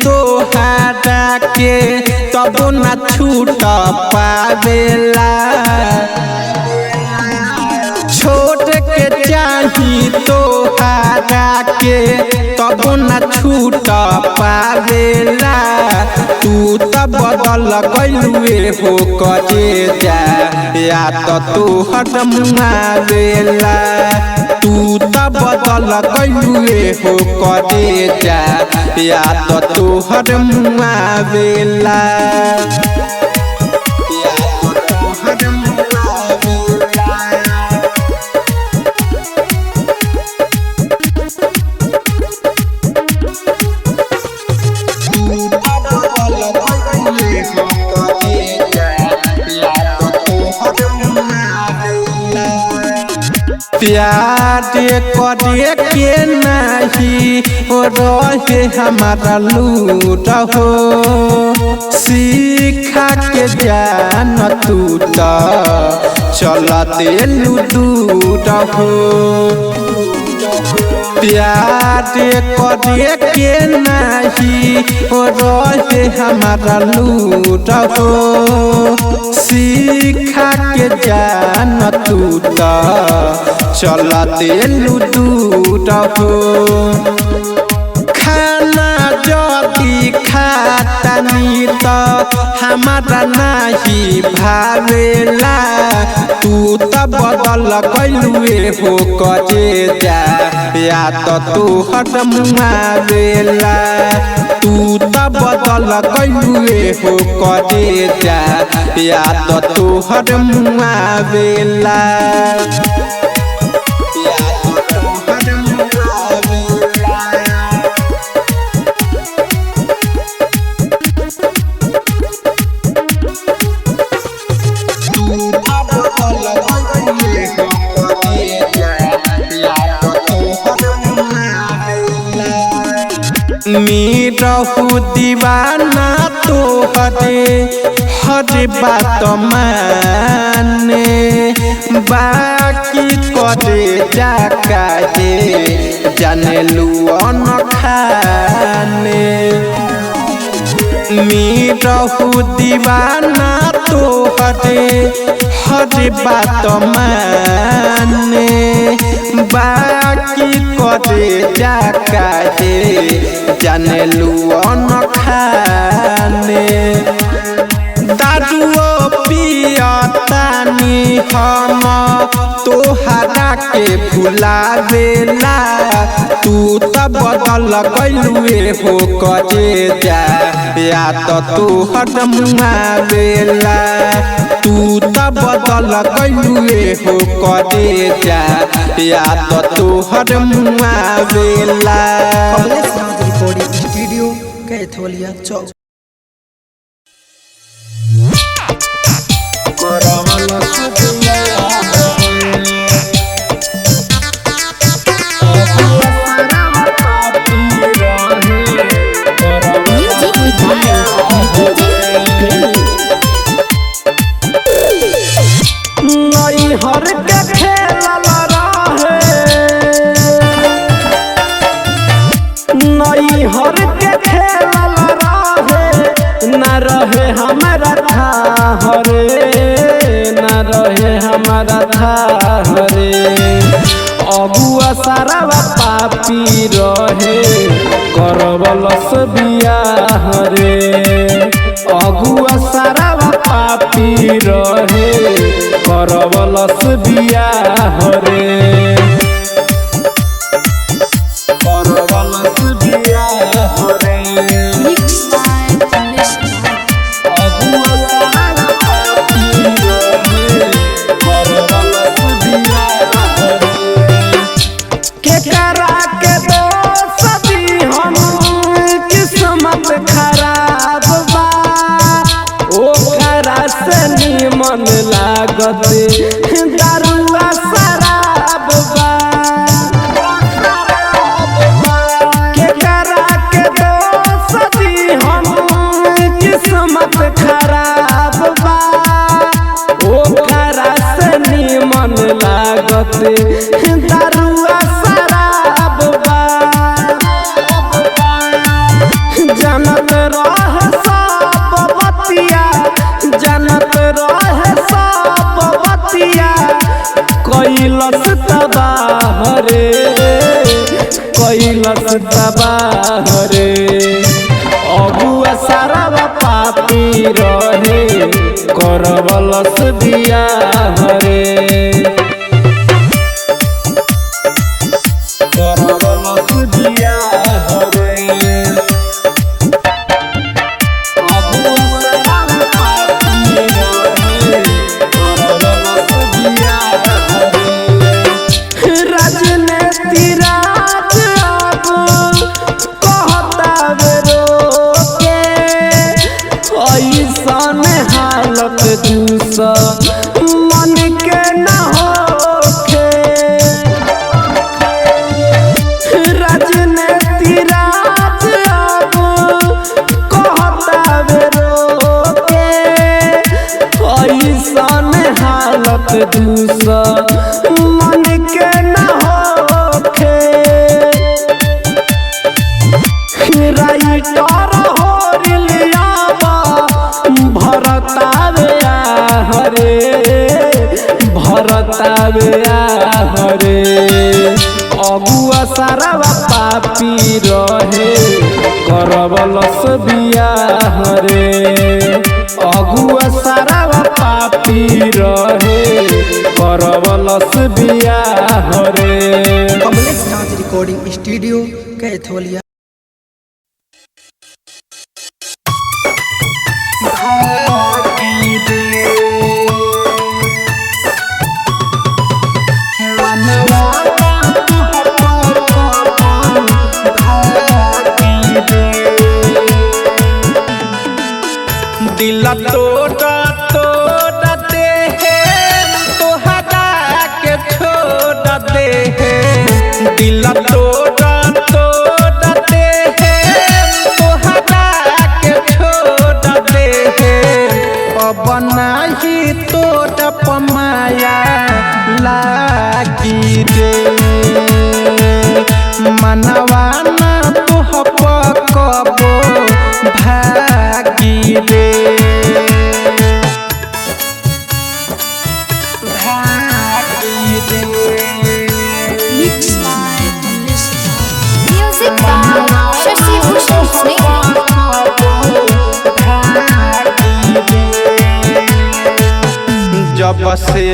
तोहरा के तब न छूट पावेला छोट के चाही तोहरा के तब न छूट पावेला तू तब बदल गइलुए हो कजे जा या तो तोहर मुआवेला तू तब बदल गइलुए हो कजे जा या तो तोहर मुआवेला प्यार करे के नहीं रहे हमारा लूट हो सीखा के जान तू तो चला दे दूर हो प्यार करे के नहीं रहे हमारा लूट हो सीखा के जान तू तो चला दे दूर हो खाना जदी खातानी तो हमारा नहीं भावेला तू तो बदल गइलुए हो कजे जा या तो तोहर मुआवेला तू तो बदल गइलुए हो कजे जा या तो तोहर मुआवेला मीरहु दीवाना तोहरे हर बात माने बाकी करे जाका जाने लुअन खाने मीरहु दीवाना तोहरे हर बात माने बाकी करे जाका जाने लुअन खाने दारुओ पियतानी हम तोहरा के भुलावेला तू तो बदल गइलुए हो कजे जा या तो तोहर मुआवेला तू तो बदल गइलुए हो कजे जा या तो तोहर मुआवेला वीडियो कैथोलिया चौक हर के खेलल नई हर के खेलल न रहे हमारा था हरे न रहे हमारा था हरे अबुआ सारा पापी रहे करबलस बियाह रे अबुआ सारा पापी रहे करबलस बियाह रे करबलस बियाह रे अबुआ सारा पापी रहे करबलस बियाह रे के करा के दोस्त भी हम किस्मत खराब बा ओकरा से निमन लागत दारुआ शराब बा के करा के दोस्त भी हम किस्मत खराब बा ओकरा से निमन लागत दारुआ शराब बा जाना कैलस तबाह रे कैलस तबाह रे अगुआ सारा पापी रहे करवलस बियाह रे करवलस बियाह रे अगुआ सारा पापी रहे करवलस बियाह रे राजनीति राज अब कहता रोके ऐसन हालत मन के न होखे राजनीति राज अब कहता रोके ऐसन हालत मन के न होखे राइटर हो रिलियाबा भरतावे हरे हरे अगुआ सारा पापी रहे करवलस बियाह रे अगुआ सारा पापी रहे करवलस बियाह रे कमलेश नाथ रिकॉर्डिंग स्टूडियो कैथोलिया। दिल तोड़ा तोड़ा दे तोहरा के छोड़ दे दिल तोड़ा तोड़ा दे तोहरा के छोड़ दे अब नाही तोड़ा पमाया लागी रे मनवा ना तुह पकबो भागी रे Music by Shashi Bhushan Snehal. जब से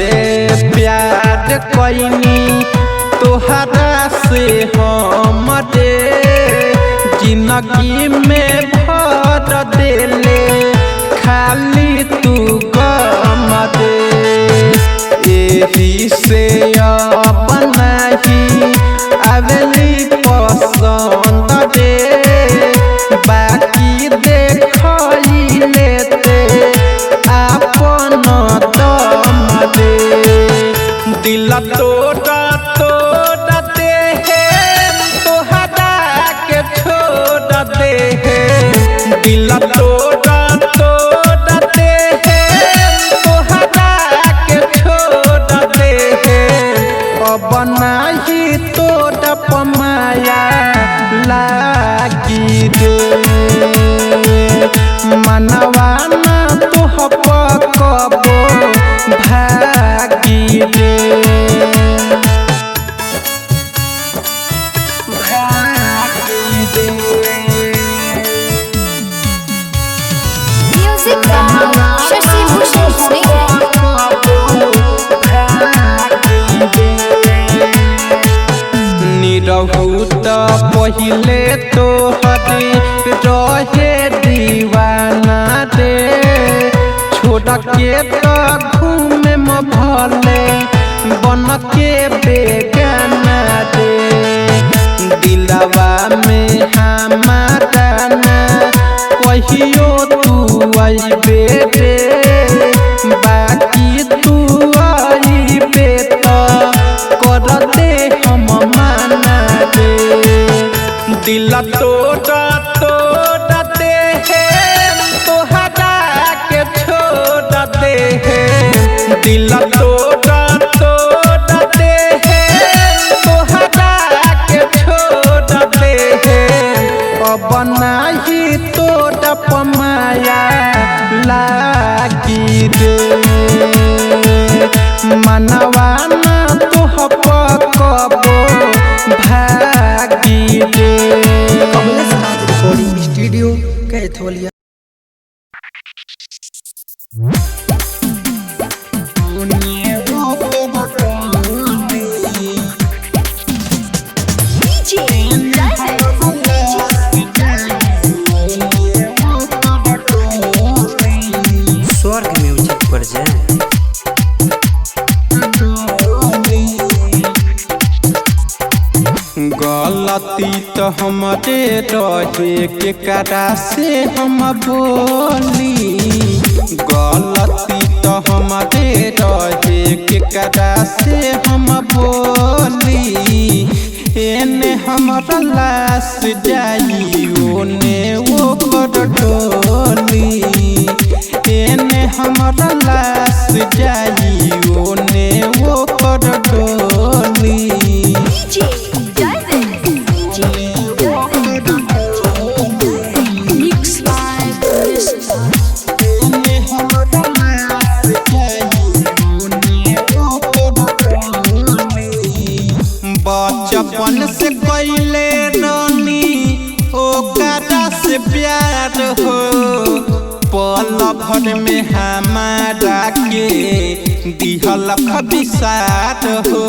प्यार कईनी तोहरा से हमरे जिंदगी में भर देले खाली तू गम दे एही से अब नहीं आवेली पसंद रे बाकी देखई लेते आपन दम दे दिल तोड़ा तोड़ा दे तोहरा के छोड़ दे दिल तोड़ा तोड़ा दे तोहरा के छोड़ दे अब नाही तोड़ा पमाया लागी रे मनवा ना तुह पकबो भागी रे Music by Shashi Bhushan Snehal. Nirahu त पहिले तोहरी रहे दीवाना रे छोड़ के त घूमे म भले बन के बेगाना रे दिलवा में हमारा ना कहियो तू अइबे रे बाकी तू अइबे त कर दे हम माना रे दिल तोड़ा तोड़ा दे तोहरा के छोड़ दे दिल तोड़ा तोड़ा दे तोहरा के छोड़ दे अब नाही तोड़ा पमाया ला भागी रे मनवा ना तोह पकबो भागी रे। कमलेश नाथ रिकॉर्डिंग स्टूडियो कैथोलिया। स्वर्ग म्यूजिक पर जाए। गलती तो हमारे रहे के करा से हम बोली गलती तो हमारे रहे के करा से हम बोली एने हमारा लाश जाई ओने वो कर डोली एने हमारा लाश जाई ओने वो कर डोली। बचपन से कैले रानी ओकरा से प्यार हो पल भर में हमारा के दिहल खबिसार हो।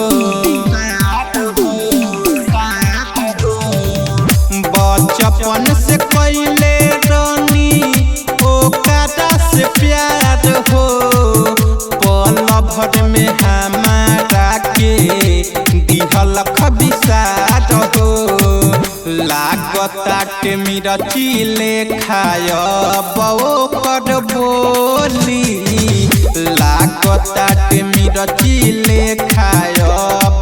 बचपन से कैले रानी ओकरा से प्यार हो पल भर में हमारा के दिहल खबिसार हो। लागता के मिर्ची ले खाय बो कर बोली लागता के मिर्ची ले खाय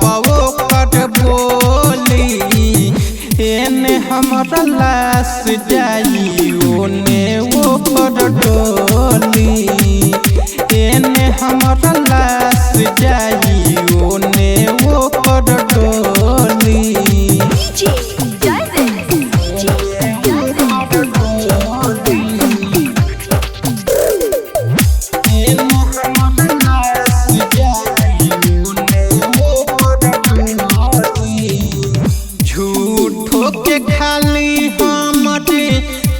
बो कर बोली एने हमारा लाश जाई ओने वो कर डोली एने हमारा लाश जाई ओने वो कर डोली। झूठो के खाली हमारे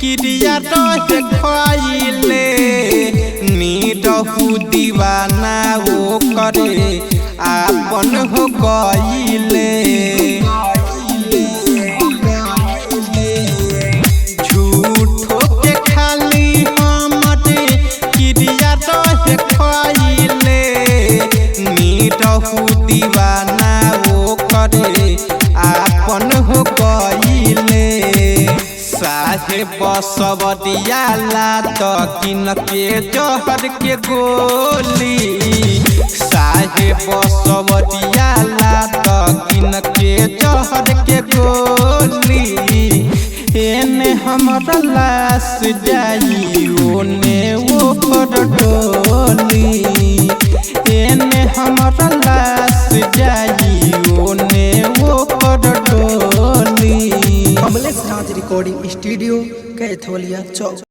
क्रिया रहे खाइले नीरहु दीवाना वो करे आपन हो गईले। झूठो के खाली हमारे क्रिया रहे खाइले नीरहु दीवाना वो करे आपन हो गईले। साहेब सबरिया ला किन के जहर के गोली साहेब सबरिया ला किन के जहर के गोली एने हमारा लाश जाई ओने वो कर डोली एने हमारा लाश जाई ओने वो कर डोली। कमलेश नाथ रिकॉर्डिंग स्टूडियो कैथोलिया चौक।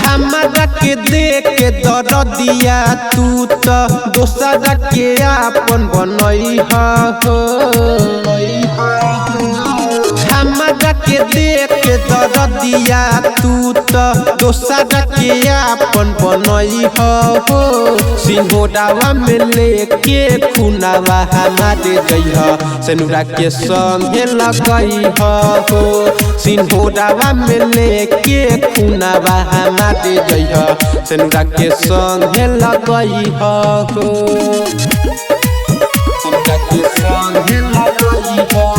हमारा के देख के दर दिया तू तो दोसरा के आपन बनई हो हमारा के देख के दर दिया तू तो दोसरा के आपन बनई हो सिंहोरावा में लेके खुनावा हमारे जइह सेनुरा के संगे लगई हो सिंहोरावा में लेके खुनावा हमारे जइह सेनुरा के संगे लगई हो सेनुरा के संगे लगई हो।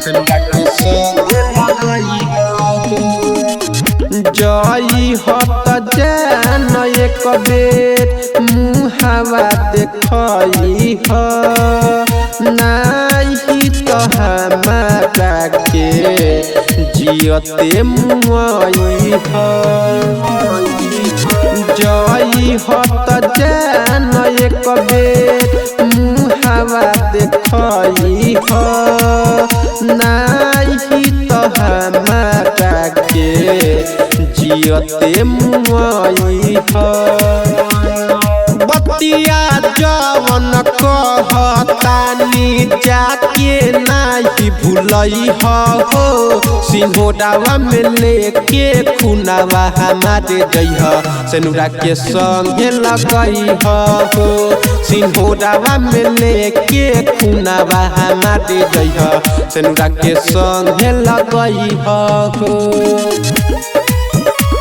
Sen जई हत जान एक बेर मुहावा देखई ह नाही तो हमारा के जियते मुआई ह जई हत जान एक बेर मुहावा देखई ह नाही तो हमारा के जियते मुआई ह बतिया जवन कहतानी जाके नाही भूलई हो सिंहोडावा में लेके खुनावा हमारे जइह सेनुरा के संगे लगई हो सिंहोडावा में लेके खुनावा हमारे जइह सेनुरा के संगे लगई हो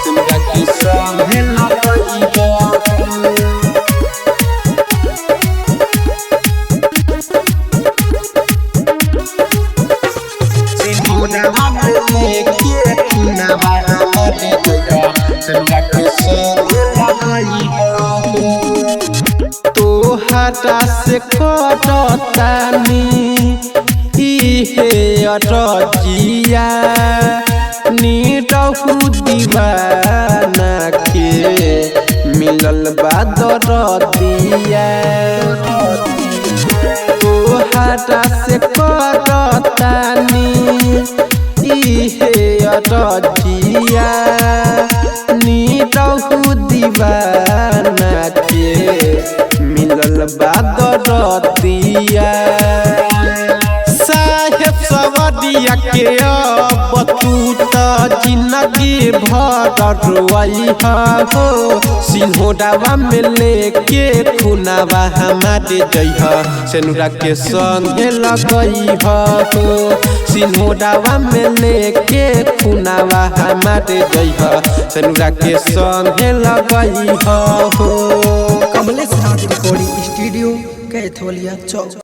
सेनुरा के संगे लगई हो तोहरा से कटतानी इहे अरजिया नीरहु दीवाना के मिलल बा दरदिया तोहरा से कटतानी इहे अरजिया नीरहु दीवाना के मिलल बा दरदिया साहेब सवदिया के अब तू त जिंदगी भर रोई हो सिंहोडावा में लेके खुनावा हमारे जइह सेनुरा के संगे लगई हो सिंहोडावा में लेके खुनावा हमारे जइह सेनुरा के संगे लगई हो कमलेश नाथ रिकॉर्डिंग स्टूडियो कैथोलिया चौक।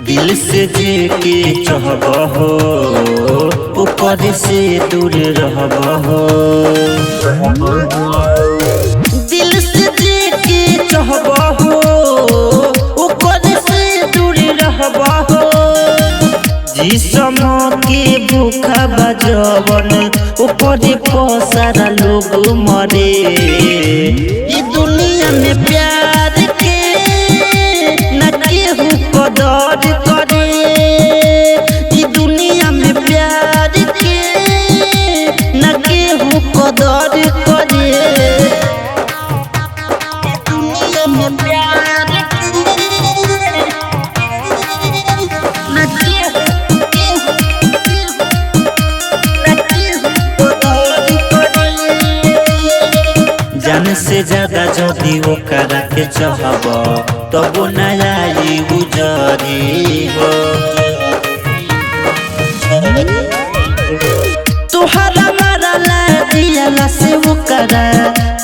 दिल से जेके चाहब हो ऊपर से दूर रहब हो दिल से जेके चाहब हो ऊपर से दूर रहब हो जिसम के भूखा बजवन ऊपर सारा लोग मरे ई दुनिया में प्यार के न केहू कदर करे ई दुनिया में प्यार के न केहू कदर करे दुनिया में प्यार के न केहू जान से ज्यादा जदि ओकरा के चाहब तब नया गुजरी हो तुहरा मारला दियाला से ओकरा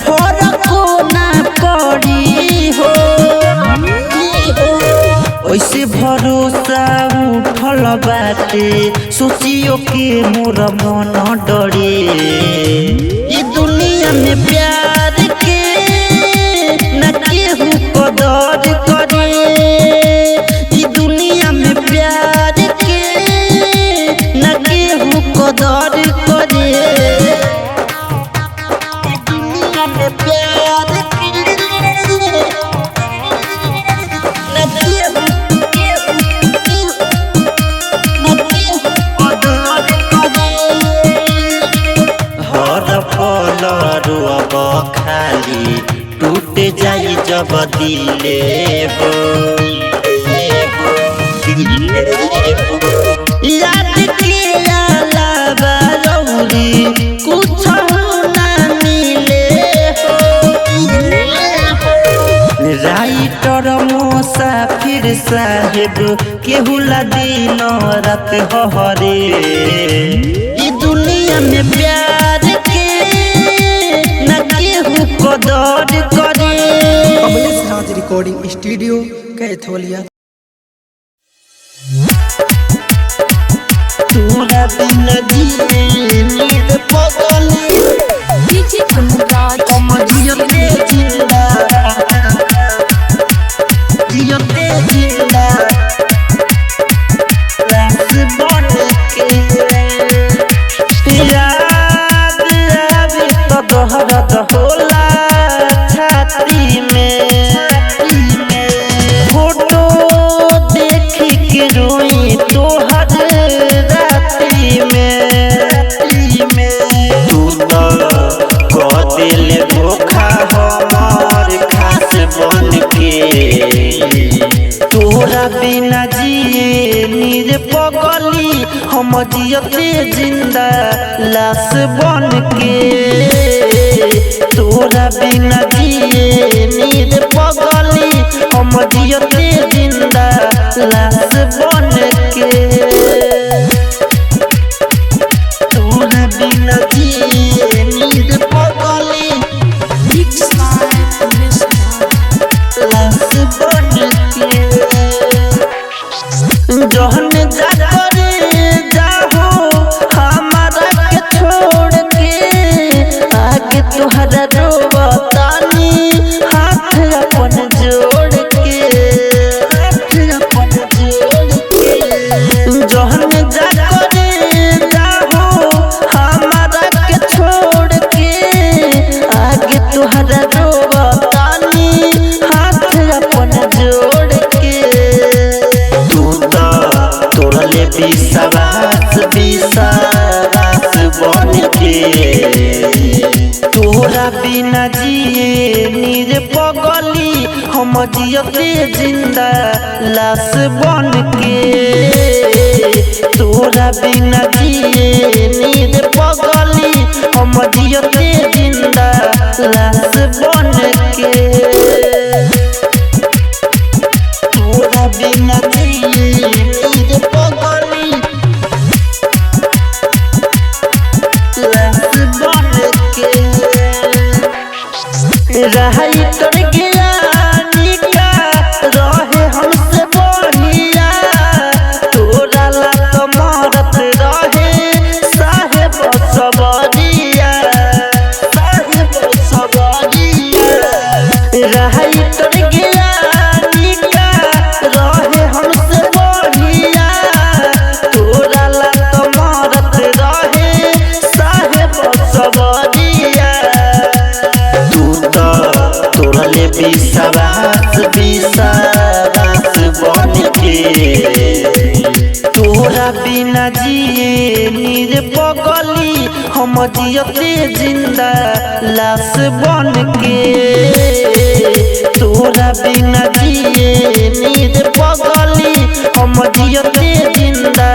फरक ना पड़ी हो ओइसे भरोसा उठल बाटे सोचियो के मोर मन डरे ई दुनिया में प्यार के न केहू कदर करे ई दुनिया में प्यार के न केहू कदर करे ई दुनिया में प्यार के न केहू अब खाली टूट जाई जब दिले हो याद के अलावा कुछ ना मिले हो साहेब केहू ला दिन रात हरे ई दुनिया में प्यार के न केहू कदर करे। Kamlesh Raj recording studio कैथोलिया। तोरा बिन जिए नींद पगली डीजे अनुराग जियते जिंदा जियते जिंदा लाश बन के याद आवे तो दोहरत होला छाती में फोटो देख के रोई तोहर राती में तू तो दिल धोखा हमार खास बन के तोरा बिना जिए नीर पगली हम जियते जिंदा लाश बन के तोरा बिना जिए नीर पगली हम जियते जिंदा लाश बन के तोरा बिना जिए नीर पगली लाश बन के जहन जाकर जाहो हमारा के छोड़ के आगे तुहरा रोवतानी हाथ अपन जोड़ के हाथ अपन जोड़ के जहन जाकर जाहो हमारा के छोड़ के आगे तुहरा रोवतानी हाथ अपन जोड़ के तू तो तोरले विश्वास बन के तोरा बिना जिए नीर पगली हम जियते जिंदा लाश बन के तोरा बिना जिए नीर पगली हम जियते जिंदा लाश बन के तोरा बिना जिए नीर पगली लाश बन के रही तर ज्ञानी का रहे हमसे बढ़िया तोरा ला तो मरत रहे साहेब सबरिया रही तर ज्ञानी का रहे हमसे बढ़िया तोरा ला तो मरत रहे साहेब सबरिया तू तो तोरले विश्वास बन के तोरा बिना जिए नीर पगली हम जियते जिंदा लाश बन के तोरा बिना जिए नीर पगली हम जियते जिंदा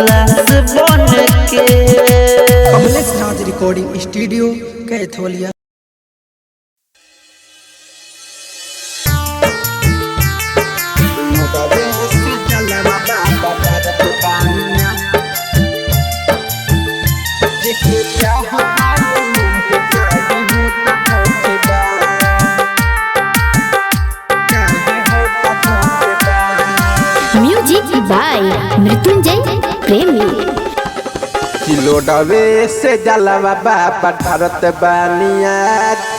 लाश बन के। Kamlesh Raj recording studio Katholia. Music by Mrityunjay Premi. किलो डबे से जलवा बाबा भारत बानिया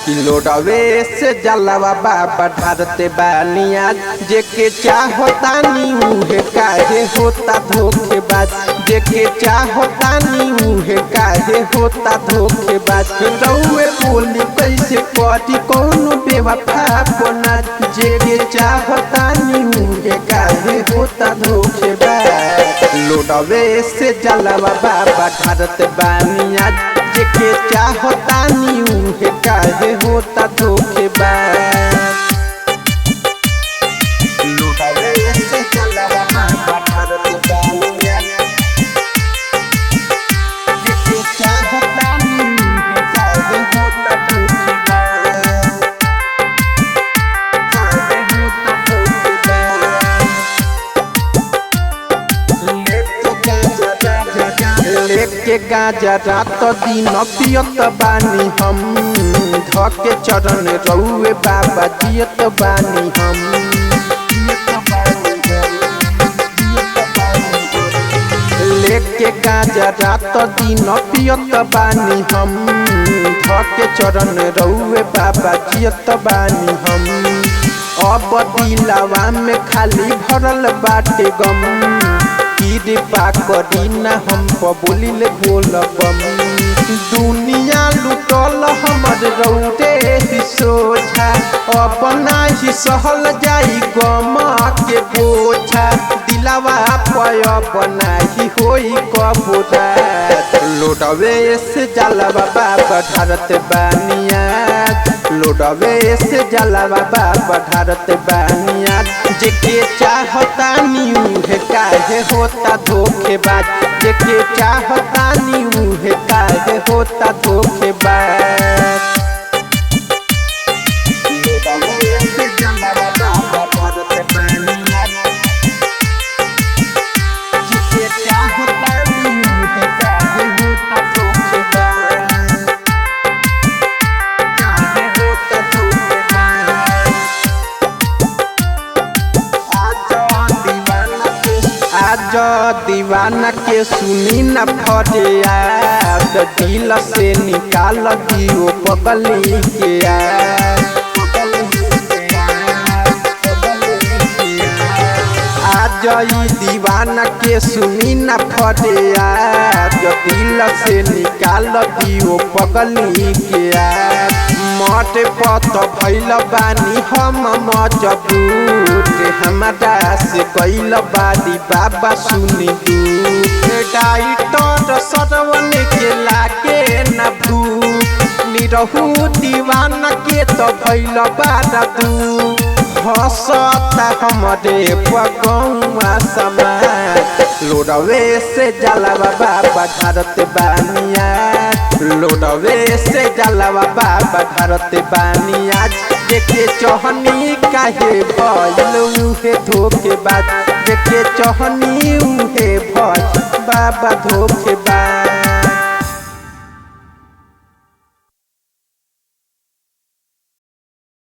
किलो डबे से जलवा बाबा भारत बानिया जेके चाहतानी उहे काहे होता धोखेबाज जेके चाहतानी उहे काहे होता धोखेबाज रउए बोली कैसे कटी कौनो बेवफा बना जेके चाहतानी उहे काहे होता धोखेबाज लोडवे से जलवा बाबा भारत बानिया जेके चाहतानी उहे काहे होता धोखेबाज लोडवे से जलवा बाबा भारत बानिया जेके चाहतानी उहे काहे होता धोखेबाज काहे होता धोखेबाज गाजा रात दिन पियत बानी हम धके चरण रउए बाबा जियत बानी हम लेके गाजा रात दिन पियत बानी हम धके चरण रउए बाबा जियत बानी हम अब दिलवा में खाली भरल बाटे गम कृपा करी ना हम बोलिले बोलबम दुनिया लुटल हमर रौदे ही सोझा अब नाही सहल जाई गम के बोझा दिलवा पयब नाही होई कबूरा लोडवे से जलवा बाबा ढारत बानिया लोडवे से जलवा बाबा ढारत बानिया जेके चाहता नीऊ है काहे होता धोखेबाज जेके चाहता नीऊ है काहे होता धोखेबाज आज दीवाना के सुनी न फरियाद दिल से निकाल दियो पगली के आज दीवाना के सुनी न फरियाद दिल से निकाल दियो पगली के मट पत भैल बानी हम मजबूर हमारा से कैल बारी बाबा सुनी डाइटर सरवन के लागे न भू निरहू दीवाना के तो भैल बारा दू हंसता हमरे पगौआ समाज लोडवे से जलवा बाबा ढारत बानिया लोडवे से जलवा बाबा ढारत बानिया जेके चहनी काहे भइल उहे धोखेबाज जेके चहनी उहे भइल बाबा धोखेबाज।